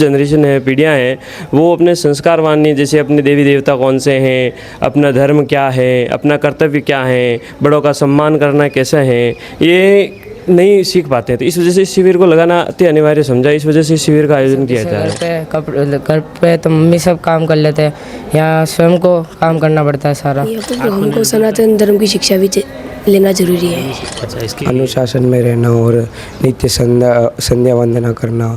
Generation है, पीढ़ियाँ हैं, वो अपने संस्कारवान जैसे अपने देवी देवता कौन से हैं, अपना धर्म क्या है, अपना कर्तव्य क्या है, बड़ों का सम्मान करना कैसा है, ये नहीं सीख पाते हैं। तो इस वजह से इस शिविर को लगाना अति अनिवार्य समझा। इस वजह से इस शिविर का आयोजन किया जा रहा है। घर पे तो मम्मी सब काम कर लेते हैं, यहाँ स्वयं को काम करना पड़ता है सारा। हमको सनातन धर्म की शिक्षा भी लेना जरूरी है। अच्छा, इसके अनुशासन में रहना और नित्य संध्या वंदना करना।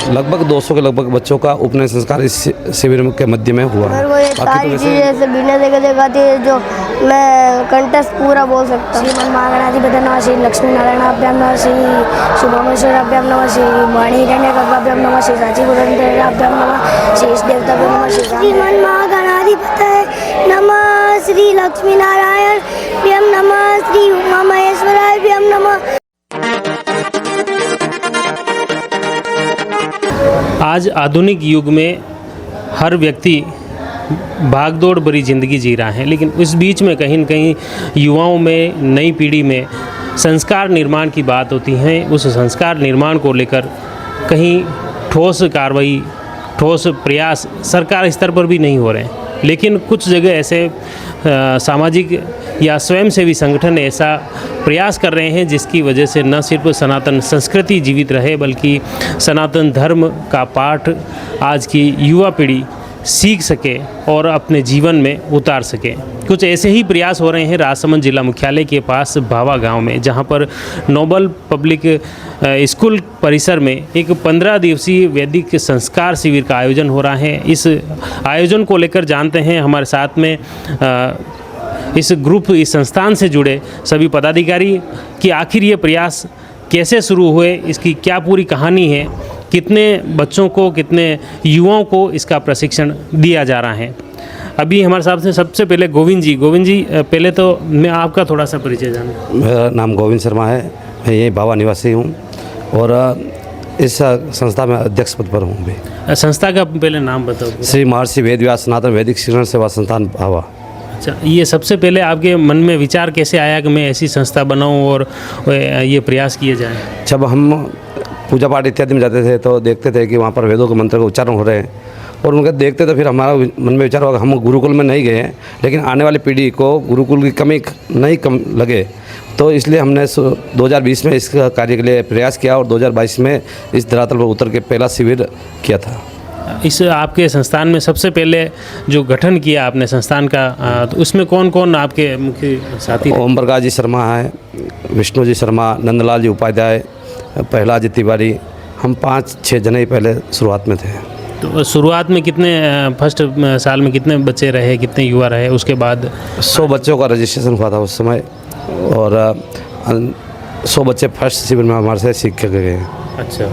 लगभग 200 के लगभग बच्चों का उपनयन संस्कार इस शिविर के मध्य में हुआ। बाकी तो जैसे बिना देखाती है जो मैं कंठस्थ पूरा बोल सकता हूँ। श्रीमन महागणाधिपति नमः, श्री लक्ष्मी नारायणाभ्याम नमः, श्री शुभमेश्वराभ्याम नमः, श्री वाणीकर्ण्यकर्पाभ्याम नमः, श्री साची गुरुदेवाभ्याम नमः, श्री इष्ट देवताभ्याम नमः, श्रीमन महागणाधिपतये नमः, श्री लक्ष्मी नारायणाभ्याम नमः, श्री उमा महेश्वराभ्याम नमः। आज आधुनिक युग में हर व्यक्ति भागदौड़ भरी ज़िंदगी जी रहा है, लेकिन उस बीच में कहीं न कहीं युवाओं में, नई पीढ़ी में संस्कार निर्माण की बात होती है। उस संस्कार निर्माण को लेकर कहीं ठोस कार्रवाई, ठोस प्रयास सरकार स्तर पर भी नहीं हो रहे हैं, लेकिन कुछ जगह ऐसे सामाजिक या स्वयंसेवी संगठन ऐसा प्रयास कर रहे हैं जिसकी वजह से न सिर्फ सनातन संस्कृति जीवित रहे बल्कि सनातन धर्म का पाठ आज की युवा पीढ़ी सीख सके और अपने जीवन में उतार सके। कुछ ऐसे ही प्रयास हो रहे हैं राजसमंद जिला मुख्यालय के पास भावा गांव में, जहां पर नोबल पब्लिक स्कूल परिसर में एक 15 दिवसीय वैदिक संस्कार शिविर का आयोजन हो रहा है। इस आयोजन को लेकर जानते हैं हमारे साथ में इस ग्रुप, इस संस्थान से जुड़े सभी पदाधिकारी कि आखिर ये प्रयास कैसे शुरू हुए, इसकी क्या पूरी कहानी है, कितने बच्चों को, कितने युवाओं को इसका प्रशिक्षण दिया जा रहा है। अभी हमारे साथ से सबसे पहले गोविंद जी, पहले तो मैं आपका थोड़ा सा परिचय जानूं। मेरा नाम गोविंद शर्मा है, मैं यही भावा निवासी हूँ और इस संस्था में अध्यक्ष पद पर हूँ भी। संस्था का पहले नाम बताओ। श्री महर्षि वेदव्यास सनातन वैदिक शिक्षण सेवा संस्थान भावा। अच्छा, ये सबसे पहले आपके मन में विचार कैसे आया कि मैं ऐसी संस्था बनाऊं और ये प्रयास किए जाए? जब हम पूजा पाठ इत्यादि में जाते थे तो देखते थे कि वहाँ पर वेदों के मंत्र का उच्चारण हो रहे हैं और उनके देखते तो फिर हमारा मन में विचार हुआ हम गुरुकुल में नहीं गए हैं, लेकिन आने वाली पीढ़ी को गुरुकुल की कमी नहीं कम लगे, तो इसलिए हमने 2020 में इस कार्य के लिए प्रयास किया और 2022 में इस धरातल पर उतर के पहला शिविर किया था। इस आपके संस्थान में सबसे पहले जो गठन किया आपने संस्थान का, तो उसमें कौन कौन आपके मुख्य साथी? ओम प्रकाश जी शर्मा है, विष्णु जी शर्मा, नंदलाल जी उपाध्याय, प्रहलाद जी तिवारी, हम 5-6 जने ही पहले शुरुआत में थे। तो शुरुआत में कितने, फर्स्ट साल में कितने बच्चे रहे, कितने युवा रहे? उसके बाद 100 बच्चों का रजिस्ट्रेशन हुआ था उस समय और 100 बच्चे फर्स्ट शिविर में हमारे से सीख के गए। अच्छा,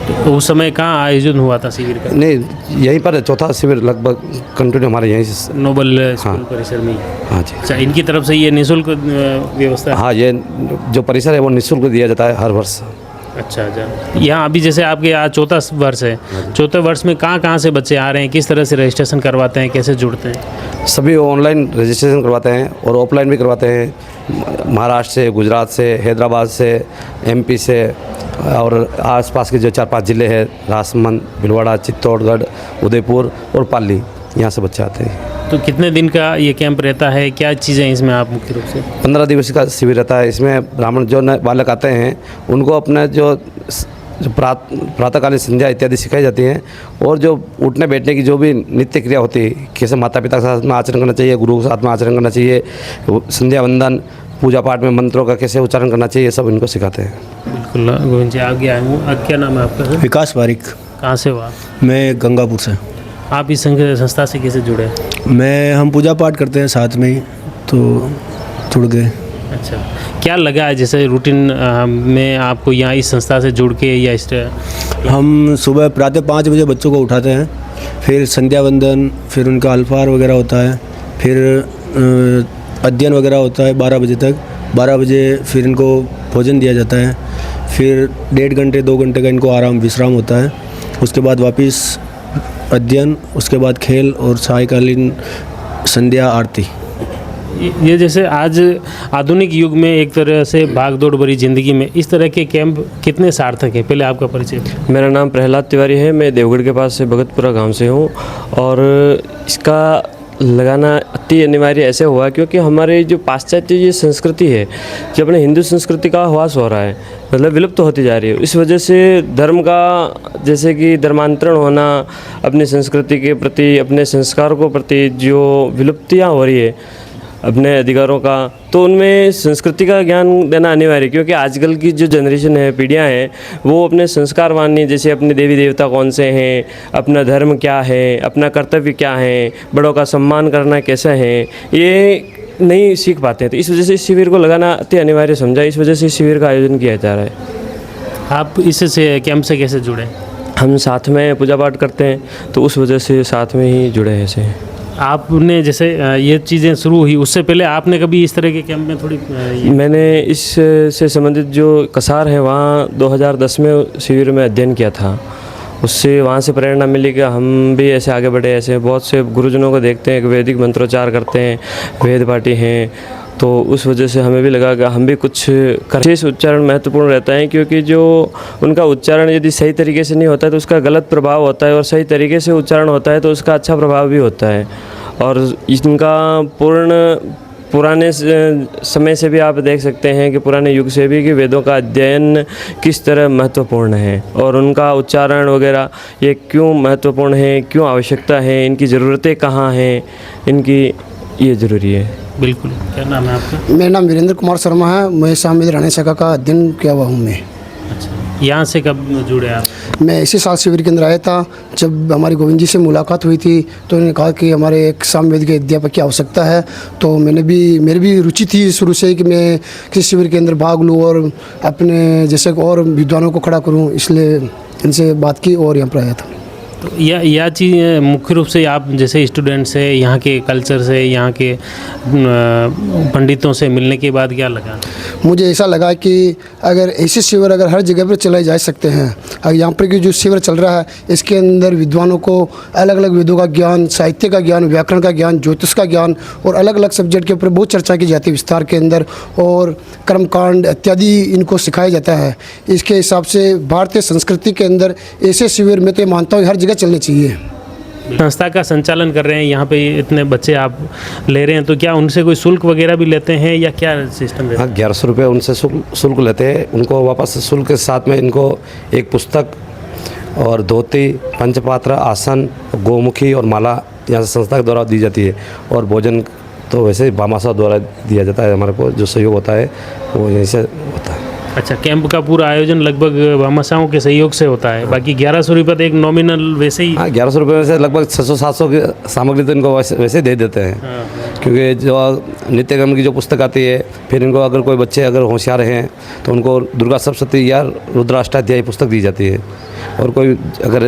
तो उस समय कहाँ आयोजन हुआ था शिविर का? नहीं, यहीं पर चौथा शिविर लगभग कंटिन्यू हमारे यहीं से नोबल स्कूल परिसर में। हाँ जी। अच्छा, इनकी तरफ से ये निःशुल्क व्यवस्था? हाँ, ये जो परिसर है वो निःशुल्क दिया जाता है हर वर्ष। अच्छा, यहाँ अभी जैसे आपके यहाँ चौथा वर्ष है, चौथे वर्ष में कहाँ से बच्चे आ रहे हैं, किस तरह से रजिस्ट्रेशन करवाते हैं, कैसे जुड़ते हैं? सभी ऑनलाइन रजिस्ट्रेशन करवाते हैं और ऑफलाइन भी करवाते हैं, महाराष्ट्र से, गुजरात से, हैदराबाद से, MP से और आसपास के जो 4-5 ज़िले हैं, राजसमंद, भिलवाड़ा, चित्तौड़गढ़, उदयपुर और पाली, यहाँ से बच्चे आते हैं। तो कितने दिन का ये कैंप रहता है, क्या चीज़ें इसमें आप मुख्य रूप से? 15 दिवसीय का शिविर रहता है। इसमें ब्राह्मण जो नए बालक आते हैं उनको अपने जो प्रातःकालीन संध्या इत्यादि सिखाई जाती हैं और जो उठने बैठने की जो भी नित्य क्रिया होती है, कैसे माता पिता के साथ में आचरण करना चाहिए, गुरु के साथ में आचरण करना चाहिए, संध्या वंदन, पूजा पाठ में मंत्रों का कैसे उच्चारण करना चाहिए, सब इनको सिखाते हैं। बिल्कुल गोविंद जी, आगे आए हूँ। क्या नाम है आपका? विकास पारिक। कहाँ से हो आप? मैं गंगापुर से। आप इस संस्था से कैसे जुड़े? हम पूजा पाठ करते हैं साथ में ही, तो जुड़ गए। अच्छा, क्या लगा है जैसे रूटीन में आपको यहाँ इस संस्था से जुड़ के या इस? हम सुबह प्रातः 5 बजे बच्चों को उठाते हैं, फिर संध्या वंदन, फिर उनका अल्पाहार वगैरह होता है, फिर अध्ययन वगैरह होता है 12 बजे तक। 12 बजे फिर इनको भोजन दिया जाता है, फिर 1.5 घंटे 2 घंटे का इनको विश्राम होता है। उसके बाद वापस अध्ययन, उसके बाद खेल और सायकालीन संध्या आरती। ये जैसे आज आधुनिक युग में एक तरह से भागदौड़ भरी ज़िंदगी में इस तरह के कैंप कितने सार्थक हैं? पहले आपका परिचय। मेरा नाम प्रहलाद तिवारी है, मैं देवगढ़ के पास से भगतपुरा गांव से हूँ। और इसका लगाना अति अनिवार्य ऐसे हुआ क्योंकि हमारे जो पाश्चात्य ये संस्कृति है, जो अपने हिंदू संस्कृति का ह्रास हो रहा है, मतलब विलुप्त तो होती जा रही है। इस वजह से धर्म का जैसे कि धर्मांतरण होना, अपनी संस्कृति के प्रति, अपने संस्कार को प्रति जो विलुप्तियाँ हो रही है अपने अधिकारों का, तो उनमें संस्कृति का ज्ञान देना अनिवार्य है। क्योंकि आजकल की जो जनरेशन है, पीढ़ियाँ हैं, वो अपने संस्कारवान नहीं, जैसे अपने देवी देवता कौन से हैं, अपना धर्म क्या है, अपना कर्तव्य क्या है, बड़ों का सम्मान करना कैसा है, ये नहीं सीख पाते हैं। तो इस वजह से इस शिविर को लगाना अति अनिवार्य समझा, इस वजह से इस शिविर का आयोजन किया जा रहा है। आप इससे कैंप से कैसे जुड़े? हम साथ में पूजा पाठ करते हैं, तो उस वजह से साथ में ही जुड़े हैं ऐसे। आपने जैसे ये चीज़ें शुरू हुई, उससे पहले आपने कभी इस तरह के कैंप में थोड़ी मैंने इस से संबंधित जो कसार है वहाँ 2010 में शिविर में अध्ययन किया था। उससे वहाँ से प्रेरणा मिली कि हम भी ऐसे आगे बढ़े। ऐसे बहुत से गुरुजनों को देखते हैं कि वैदिक मंत्रोच्चार करते हैं, वेद पाठी हैं, तो उस वजह से हमें भी लगा कि हम भी कुछ कर। विशेष उच्चारण महत्वपूर्ण रहता है क्योंकि जो उनका उच्चारण यदि सही तरीके से नहीं होता है तो उसका गलत प्रभाव होता है, और सही तरीके से उच्चारण होता है तो उसका अच्छा प्रभाव भी होता है। और इनका पुराने समय से भी आप देख सकते हैं कि पुराने युग से भी कि वेदों का अध्ययन किस तरह महत्वपूर्ण है और उनका उच्चारण वगैरह ये क्यों महत्वपूर्ण है, क्यों आवश्यकता है, इनकी ज़रूरतें कहाँ हैं, इनकी ये ज़रूरी है। बिल्कुल। क्या नाम है आपका? मेरा नाम वीरेंद्र कुमार शर्मा है। मैं शामिल रानी शाखा का अध्ययन किया हुआ हूँ मैं। अच्छा, यहाँ से कब जुड़े आप? मैं इसी साल शिविर के अंदर आया था। जब हमारी गोविंद जी से मुलाकात हुई थी तो उन्होंने कहा कि हमारे एक सामवेद के अध्यापक की आवश्यकता है, तो मेरी भी रुचि थी शुरू से कि मैं किसी शिविर के अंदर भाग लूँ और अपने जैसे और विद्वानों को खड़ा करूँ, इसलिए इनसे बात की और यहाँ पर आया था। तो यह चीज़ मुख्य रूप से आप जैसे स्टूडेंट से, यहाँ के कल्चर से, यहाँ के पंडितों से मिलने के बाद क्या लगा? मुझे ऐसा लगा कि अगर ऐसे शिविर अगर हर जगह पर चलाए जा सकते हैं, अगर यहाँ पर की जो शिविर चल रहा है इसके अंदर विद्वानों को अलग अलग वेदों का ज्ञान, साहित्य का ज्ञान, व्याकरण का ज्ञान, ज्योतिष का ज्ञान और अलग अलग सब्जेक्ट के ऊपर बहुत चर्चा की जाती है विस्तार के अंदर, और कर्मकांड इत्यादि इनको सिखाया जाता है। इसके हिसाब से भारतीय संस्कृति के अंदर ऐसे शिविर में तो मानता हूँ हर जगह चलने चाहिए। संस्था का संचालन कर रहे हैं, यहाँ पे इतने बच्चे आप ले रहे हैं, तो क्या उनसे कोई शुल्क वगैरह भी लेते हैं या क्या सिस्टम है? हाँ, 1100 रुपये उनसे शुल्क लेते हैं। उनको वापस शुल्क के साथ में इनको एक पुस्तक और धोती, पंचपात्र, आसन, गोमुखी और माला यहाँ से संस्था के द्वारा दी जाती है। और भोजन तो वैसे भामाशाह द्वारा दिया जाता है। हमारे को जो सहयोग होता है वो यहीं से होता है। अच्छा, कैंप का पूरा आयोजन लगभग भामाशाहों के सहयोग से होता है। बाकी 1100 रुपये तो एक नॉमिनल वैसे ही। हाँ, 1100 रुपये में से लगभग 600-700 की सामग्री तो इनको वैसे दे देते हैं। क्योंकि जो नित्यक्रम की जो पुस्तक आती है, फिर इनको अगर कोई बच्चे अगर होशियार हैं तो उनको दुर्गा सप्तशती या रुद्राष्टाध्यायी पुस्तक दी जाती है। और कोई अगर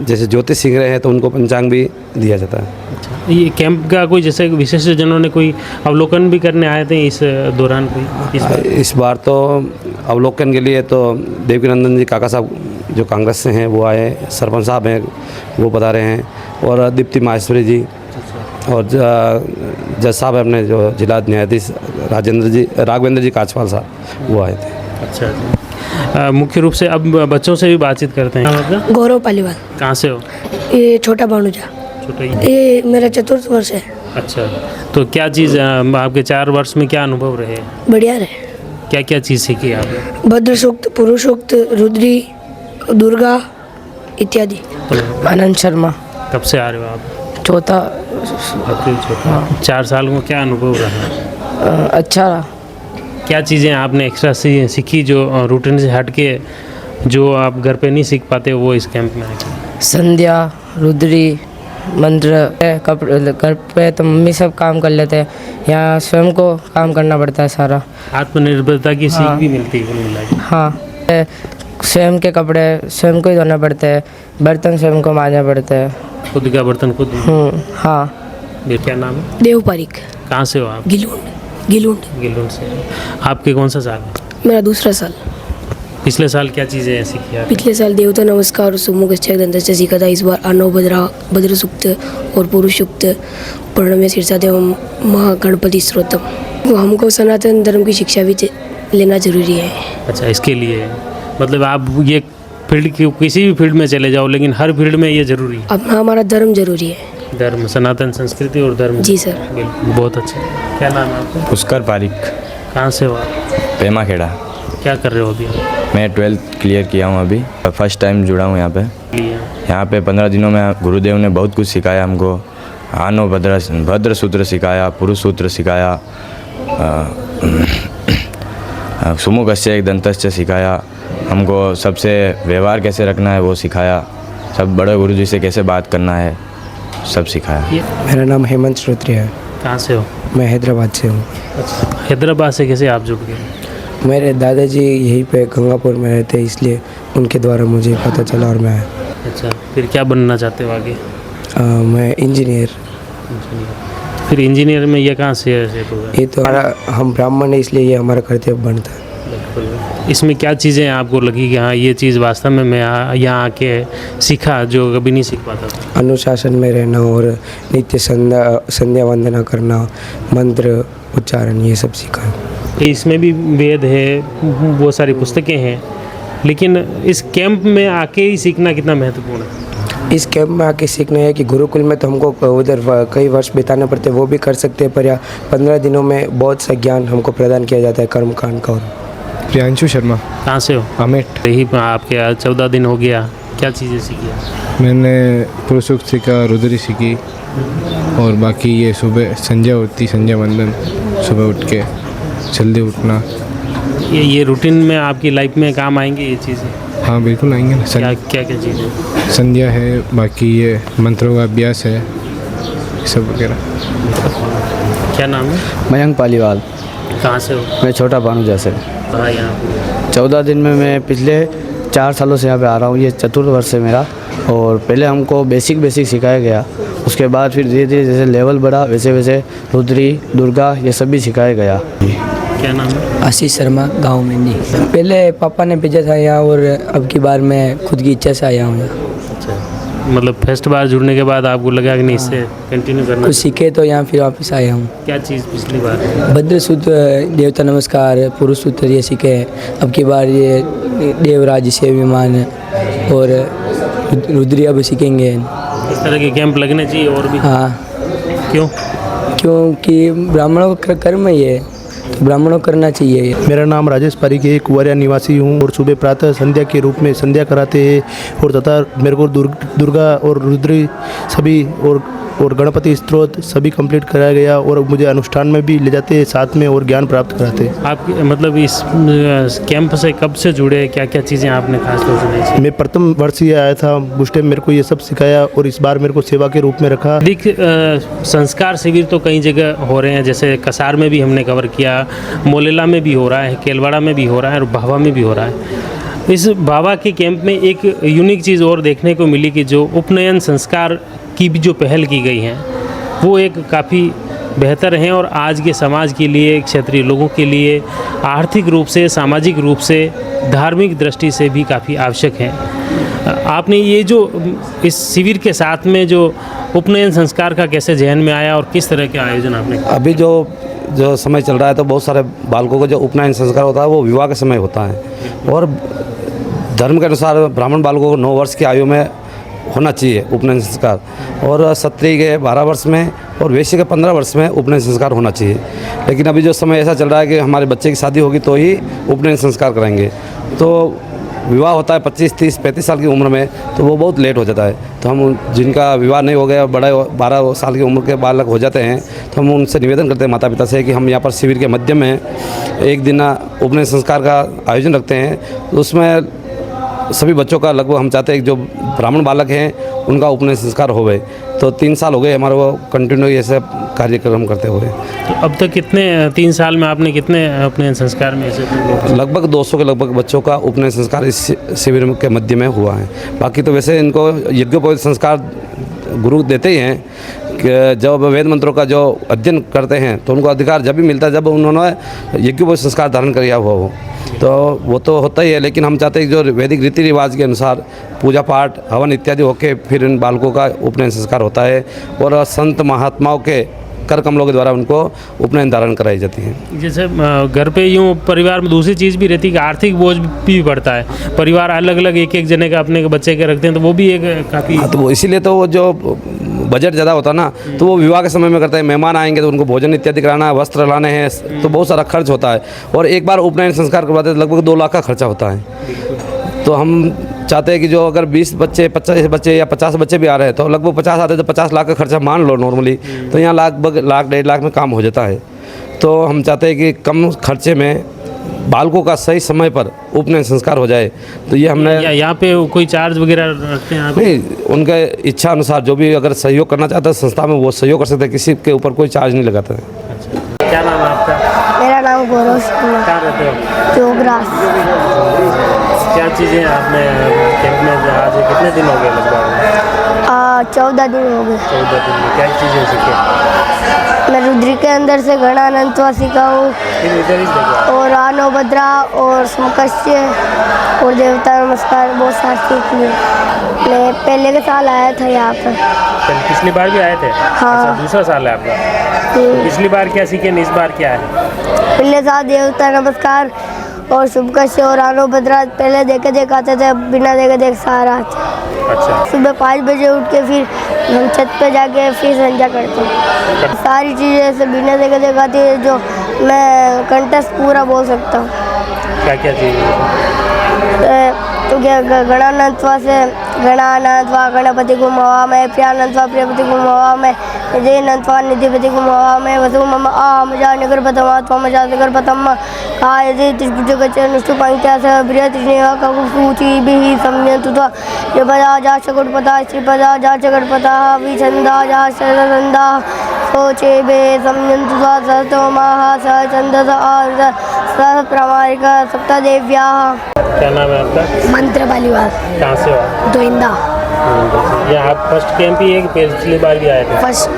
जैसे ज्योतिष सीख रहे हैं तो उनको पंचांग भी दिया जाता है। अच्छा, ये कैंप का कोई जैसे विशेषजनों ने कोई अवलोकन भी करने आए थे इस दौरान? कोई इस बार तो अवलोकन के लिए तो देवकीनंदन जी काका साहब जो कांग्रेस से हैं वो आए, सरपंच साहब हैं वो बता रहे हैं, और दीप्ति माहेश्वरी जी और जज साहब अपने जो जिला न्यायाधीश राघवेंद्र जी काचपाल साहब वो आए थे। अच्छा, मुख्य रूप से अब बच्चों से भी बातचीत करते हैं। गौरव पालीवाल। कहाँ से हो? ये छोटा भानुजा। छोटा ही। ये मेरा 4th वर्ष है। अच्छा, तो क्या चीज़ आपके 4 वर्ष में क्या अनुभव रहे? बढ़िया रहे। क्या क्या चीज़ सीखी आपने? भद्र सूक्त, पुरुष सूक्त, रुद्री, दुर्गा इत्यादि। आनंद शर्मा। कब से आ रहे हो आप? चौथा। अप्रैल 4 साल में क्या अनुभव रहा? अच्छा रहा। क्या चीज़ें आपने एक्स्ट्रा सीखी जो रूटीन से हट के, जो आप घर पे नहीं सीख पाते वो इस कैंप में आके? संध्या, रुद्री, मंत्र। कपड़े घर पे तो मम्मी सब काम कर लेते हैं, यहाँ स्वयं को काम करना पड़ता है सारा। आत्मनिर्भरता की सीख भी मिलती है कुल मिला के। हाँ, स्वयं के कपड़े स्वयं को ही धोना पड़ते हैं, बर्तन स्वयं को मांजना पड़ता है। खुद का बर्तन खुद? हाँ। क्या नाम है? देव पारिक। कहाँ से हो आप? गिलूंड। गिलूंड से। आपके कौन सा साल है? मेरा दूसरा साल। पिछले साल क्या चीज़ें सीखी आप? पिछले साल देवता नमस्कार और सुमुख दंतस्य सीखा था। इस बार अनव भद्र सूक्त और पुरुष सूक्त, प्रणम्य शीर्षादेव महागणपति स्त्रोत्रम। तो हमको सनातन धर्म की शिक्षा भी लेना जरूरी है। अच्छा, इसके लिए मतलब आप ये फील्ड की किसी भी फील्ड में चले जाओ, लेकिन हर फील्ड में ये ज़रूरी है। अपना हमारा धर्म जरूरी है। धर्म, सनातन संस्कृति और धर्म। जी सर। बिल्कुल, बहुत अच्छा। क्या नाम है आपका? पुष्कर पारिक। कहाँ से हो आप? पेमा खेड़ा। क्या कर रहे हो अभी आप? मैं 12th क्लियर किया हूँ अभी, फर्स्ट टाइम जुड़ा हूँ यहाँ पे। यहाँ पे 15 दिनों में गुरुदेव ने बहुत कुछ सिखाया हमको। आनो भद्र सूत्र सिखाया, पुरुष सूत्र सिखाया, सुमुखस्य दंतस्य सिखाया, हमको सबसे व्यवहार कैसे रखना है वो सिखाया, सब बड़े गुरुजी से कैसे बात करना है सब सिखाया। मेरा नाम हेमंत श्रोत्री है। कहाँ से हो? मैं हैदराबाद से हूँ। अच्छा, हैदराबाद से कैसे आप जुड़ गए? मेरे दादाजी यहीं पे गंगापुर में रहते, इसलिए उनके द्वारा मुझे पता चला और मैं आया। अच्छा, फिर क्या बनना चाहते हो आगे? मैं इंजीनियर। फिर इंजीनियर में ये कहाँ से सेट होगा? ये तो हम ब्राह्मण है, इसलिए ये हमारा कर्तव्य बनता है। इसमें क्या चीज़ें आपको लगी कि हाँ ये चीज़ वास्तव में मैं यहाँ आके सीखा जो कभी नहीं सीख पाता था? अनुशासन में रहना और नित्य संध्या वंदना करना, मंत्र उच्चारण, ये सब सीखा। इसमें भी वेद है, बहुत सारी पुस्तकें हैं, लेकिन इस कैंप में आके ही सीखना कितना महत्वपूर्ण है? इस कैंप में आके सीखना है कि गुरुकुल में तो हमको उधर कई वर्ष बिताने पड़ते, वो भी कर सकते हैं, पर या 15 दिनों में बहुत सा ज्ञान हमको प्रदान किया जाता है कर्मकांड का। और प्रियांशु शर्मा। कहाँ से हो? अमेठ। यही आपके 14 दिन हो गया, क्या चीज़ें सीखी? मैंने पुरुष सूक्त सीखा, रुद्री सीखी, और बाकी ये सुबह संध्या होती, संध्या वंदन, सुबह उठ के जल्दी उठना। ये रूटीन में आपकी लाइफ में काम आएंगे ये चीज़ें? हाँ बिल्कुल आएंगे ना। क्या चीज़ें? संध्या है, बाकी ये मंत्रों का अभ्यास है, सब वगैरह। क्या नाम है? मयंक पालीवाल। कहाँ से हो? मैं छोटा भानुजा से। कहाँ यहाँ? 14 दिन में मैं पिछले 4 सालों से यहाँ पे आ रहा हूँ, ये चतुर्थ वर्ष है मेरा। और पहले हमको बेसिक सिखाया गया, उसके बाद फिर धीरे धीरे जैसे लेवल बढ़ा वैसे वैसे रुद्री, दुर्गा, ये सब भी सिखाया गया। क्या नाम है? आशीष शर्मा, गाँव में नहीं। पहले पापा ने भेजा था यहाँ, और अब की बार मैं खुद की इच्छा से आया हूँ यहाँ। मतलब फर्स्ट बार जुड़ने के बाद आपको लगा कि नहीं इससे कंटिन्यू करना? कुछ सीखे तो यहाँ फिर वापस आया हूँ। क्या चीज़ पिछली बार? भद्र सूत्र, देवता नमस्कार, पुरुष सूत्र ये सीखे। अब की बार ये देवराज से विमान और रुद्री अब सीखेंगे। इस तरह के कैंप लगने चाहिए और भी। हाँ। क्यों? क्योंकि ब्राह्मणों का कर्म ही है, तो ब्राह्मणों करना चाहिए। मेरा नाम राजेश पारिक है, कुंवरिया निवासी हूँ, और सुबह प्रातः संध्या के रूप में संध्या कराते हैं, और तथा मेरे को दुर्गा और रुद्री सभी और गणपति स्त्रोत सभी कंप्लीट कराया गया, और मुझे अनुष्ठान में भी ले जाते हैं साथ में, और ज्ञान प्राप्त कराते हैं। आप मतलब इस कैंप से कब से जुड़े, क्या क्या चीज़ें आपने खास तौर से नहीं? मैं प्रथम वर्ष ही आया था, उस टाइम मेरे को ये सब सिखाया, और इस बार मेरे को सेवा के रूप में रखा। अधिक संस्कार शिविर तो कई जगह हो रहे हैं, जैसे कसार में भी हमने कवर किया, मोलेला में भी हो रहा है, केलवाड़ा में भी हो रहा है, और भाभा में भी हो रहा है। इस भाभा के कैंप में एक यूनिक चीज़ और देखने को मिली कि जो उपनयन संस्कार की भी जो पहल की गई हैं वो एक काफ़ी बेहतर हैं, और आज के समाज के लिए, क्षेत्रीय लोगों के लिए आर्थिक रूप से, सामाजिक रूप से, धार्मिक दृष्टि से भी काफ़ी आवश्यक हैं। आपने ये जो इस शिविर के साथ में जो उपनयन संस्कार का कैसे जहन में आया, और किस तरह के आयोजन आपने? अभी जो समय चल रहा है तो बहुत सारे बालकों को जो उपनयन संस्कार होता है वो विवाह के समय होता है, और धर्म के अनुसार ब्राह्मण बालकों को 9 वर्ष की आयु में होना चाहिए उपनयन संस्कार, और क्षत्रिय के 12 वर्ष में और वैश्य के 15 वर्ष में उपनयन संस्कार होना चाहिए। लेकिन अभी जो समय ऐसा चल रहा है कि हमारे बच्चे की शादी होगी तो ही उपनयन संस्कार करेंगे, तो विवाह होता है 25, 30, 35 साल की उम्र में, तो वो बहुत लेट हो जाता है। तो हम जिनका विवाह नहीं हो गया, बड़े 12 साल की उम्र के बालक हो जाते हैं, तो हम उनसे निवेदन करते हैं माता पिता से कि हम यहाँ पर शिविर के माध्यम में एक दिन उपनयन संस्कार का आयोजन रखते हैं। तो उसमें सभी बच्चों का लगभग हम चाहते हैं कि जो ब्राह्मण बालक हैं उनका उपनयन संस्कार हो गए। तो 3 साल हो गए हमारे वो कंटिन्यू ये सब कार्यक्रम करते हुए। तो अब तक कितने 3 साल में आपने कितने उपनयन संस्कार में ऐसे? लगभग 200 के लगभग बच्चों का उपनयन संस्कार इस शिविर के मध्य में हुआ है। बाकी तो वैसे इनको यज्ञोपवीत संस्कार गुरु देते ही हैं कि जब वेद मंत्रों का जो अध्ययन करते हैं तो उनको अधिकार जब भी मिलता है जब उन्होंने यज्ञोपवीत संस्कार धारण किया हुआ हो। तो वो तो होता ही है, लेकिन हम चाहते हैं कि जो वैदिक रीति रिवाज के अनुसार पूजा पाठ हवन इत्यादि होके फिर इन बालकों का उपनयन संस्कार होता है और संत महात्माओं के कर कमलों के द्वारा उनको उपनयन धारण कराई जाती है। जैसे घर पे यूँ परिवार में दूसरी चीज़ भी रहती है कि आर्थिक बोझ भी बढ़ता है, परिवार अलग अलग एक एक जने का अपने के बच्चे के रखते हैं, तो वो भी एक काफ़ी तो वो इसीलिए तो वो जो बजट ज़्यादा होता है ना, तो वो विवाह के समय में करता है। मेहमान आएंगे तो उनको भोजन इत्यादि कराना है, वस्त्र लाने हैं, तो बहुत सारा खर्च होता है। और एक बार उपनयन संस्कार करवाते हैं तो लगभग 2 लाख का खर्चा होता है। तो हम चाहते हैं कि जो अगर 20 बच्चे 25 बच्चे या 50 बच्चे भी आ रहे हैं तो लगभग 50 आते हैं तो 50 लाख का खर्चा मान लो नॉर्मली, तो यहाँ लगभग 1-1.5 लाख में काम हो जाता है। तो हम चाहते हैं कि कम खर्चे में बालकों का सही समय पर उपनयन संस्कार हो जाए। तो ये हमने यहाँ पे कोई चार्ज वगैरह रखते हैं आप? नहीं, उनके इच्छा अनुसार जो भी अगर सहयोग करना चाहता है संस्था में वो सहयोग कर सकते हैं, किसी के ऊपर कोई चार्ज नहीं लगाता है। क्या नाम है आपका? मेरा नाम गौरव शर्मा। कहाँ रहते हो? जोगरास। क्या चीज़ें आपने कैंप में आज कितने दिन हो गए लगभग? 14 दिन हो गए। 14 दिन में क्या चीज़ें सीखे? मैं रुद्री के अंदर से गणानंतवा सीखा हूँ और आनो बद्रा और स्मकस्य और देवता नमस्कार बहुत सारे सीख लिए। मैं पहले के साल आया था यहाँ पर। पिछली बार भी आए थे? हाँ। अच्छा, दूसरा साल है आपका। तो पिछली बार क्या सीखे, इस बार क्या है? पहले साल देवता नमस्कार और शुभकस्य और आनो बद्रा पहले देखे आते थे, बिना देखे सारा आते। अच्छा। सुबह 5 बजे उठ के फिर हम छत पे जाके फिर संध्या करते हैं। सारी चीज़ें ऐसे बिना देखे आती है जो मैं कंठस्थ पूरा बोल सकता हूँ। क्या क्या चीज़? तो क्या गणानंतवा से गणानंतवा गणपति को मवा में, प्रियानंतवा प्रियपति को मवा में, निधिनंतवा निधिपति को मवा में, वसु मम आ मजा निगर पतमा त्वा मजा निगर पतम आ यदि त्रिभुज गच्छ नुष्टु पंक्त्या स बृहत् त्रिनेवा ककुसूची बिहि सम्यन्तु त्वा यपदा जा शकटपता श्रीपदा जा शकटपता विछन्दा जा शरदन्दा सोचे बे सम्यन्तु त्वा सहतोमाः सह छन्दस आ सह प्रमाणिक सप्तदेव्याः। क्या नाम है आपका? मंत्र बालीवाल। कहाँ से हो? दोइंदा। ये आप फर्स्ट कैंप ही है कि पिछली बार भी आए थे? फर्स्ट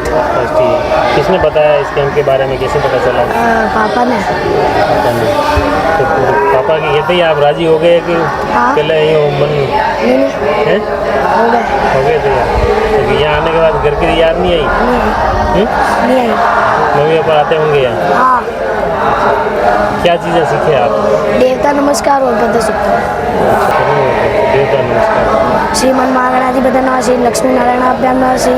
ही है। किसने बताया इस कैंप के बारे में, कैसे पता चला? पापा ने। तो पापा के कहते ही आप राजी हो गए कि पहले ही मन है? हो गए थे यार। तो यहाँ आने के बाद घर की याद नहीं आई? नहीं आई। मम्मी पापा आते होंगे यहाँ? हाँ। क्या चीज़ें सीखे आप? देवता नमस्कार और पद सूक्त। देवता नमस्कार। श्रीमन महागणाधिपति नमः, श्री लक्ष्मी नारायणाभ्याम नमः, श्री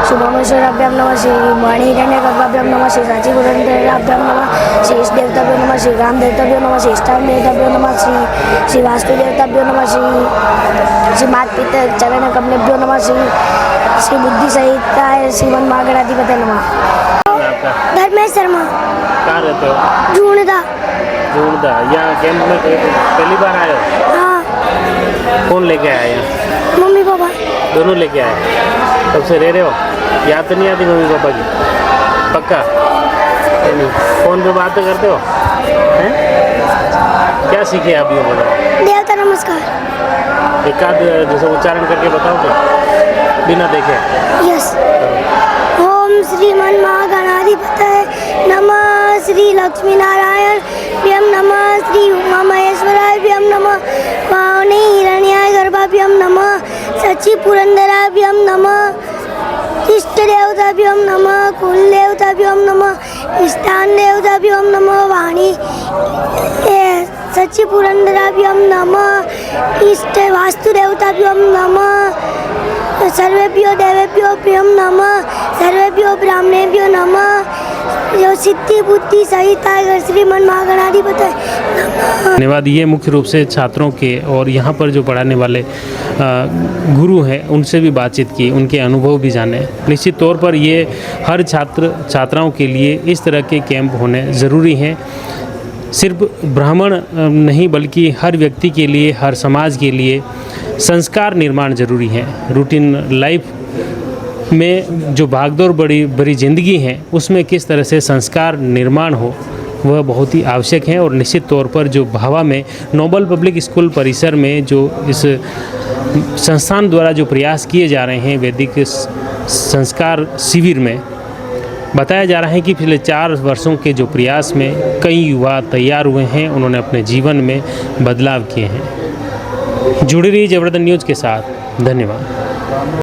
शुभमेश्वराभ्याम नमः, श्री मणिकर्णिकाभ्याम नमः, श्री साची पुरंदराभ्याम नमः, श्री इष्ट देवताभ्यो नमः, श्री ग्राम देवताभ्यो नमः, श्री इष्टान देवताभ्यो नमः, श्री वास्तु देवताभ्यो नमः, श्री माता पिता चरण कमलेभ्यो नमः, श्री बुद्धि सहिताय श्रीमन महागणाधिपति नमः। धर्मेश शर्मा। कहाँ रहते हो? ढूंढदा। यहाँ कैंप में पहली बार आए हो? हाँ। कौन लेके आया यहाँ? Mummy papa. दोनों लेके आए? तब से रह रहे हो? याद तो नहीं आती मम्मी पापा की? पक्का? नहीं। फोन पे बात तो करते हो? हैं? क्या सीखे आप ये बोलो? देवता नमस्कार। एक आध जैसे उच्चारण करके बताओगे बिना देखे? यस। ओम श्रीमन महागणाधिपतये नमः, श्री लक्ष्मी नारायण भ्यम नमः, श्री उमा महेश्वराय भ्यम नमः, वाणी हिरण्याय गर्भाभ्यम नमः, सची पुरंदराभ्यम नमः, इष्ट देवताभ्यम नमः, कुल देवताभ्यम नमः, इष्टान देवताभ्यम नमः, वाणी सची पुरंदराभ्यम नमः, इष्ट वास्तु देवताभ्यम नमः, सर्वेभ्यो देवेभ्यो प्रियम नमः, सर्वेभ्यो ब्राह्मणेभ्यो नमः, जो सिद्धि बुद्धि सहित श्रीमन महागणाधिपति नमः। धन्यवाद। ये मुख्य रूप से छात्रों के और यहाँ पर जो पढ़ाने वाले गुरु हैं उनसे भी बातचीत की, उनके अनुभव भी जाने। निश्चित तौर पर ये हर छात्र छात्राओं के लिए इस तरह के कैंप होने ज़रूरी हैं। सिर्फ ब्राह्मण नहीं बल्कि हर व्यक्ति के लिए, हर समाज के लिए संस्कार निर्माण जरूरी है। रूटीन लाइफ में जो भागदौड़ बड़ी ज़िंदगी है उसमें किस तरह से संस्कार निर्माण हो वह बहुत ही आवश्यक है। और निश्चित तौर पर जो भावा में नोबल पब्लिक स्कूल परिसर में जो इस संस्थान द्वारा जो प्रयास किए जा रहे हैं वैदिक संस्कार शिविर में, बताया जा रहा है कि पिछले 4 वर्षों के जो प्रयास में कई युवा तैयार हुए हैं, उन्होंने अपने जीवन में बदलाव किए हैं। जुड़ी रही जबरदस्त न्यूज़ के साथ, धन्यवाद।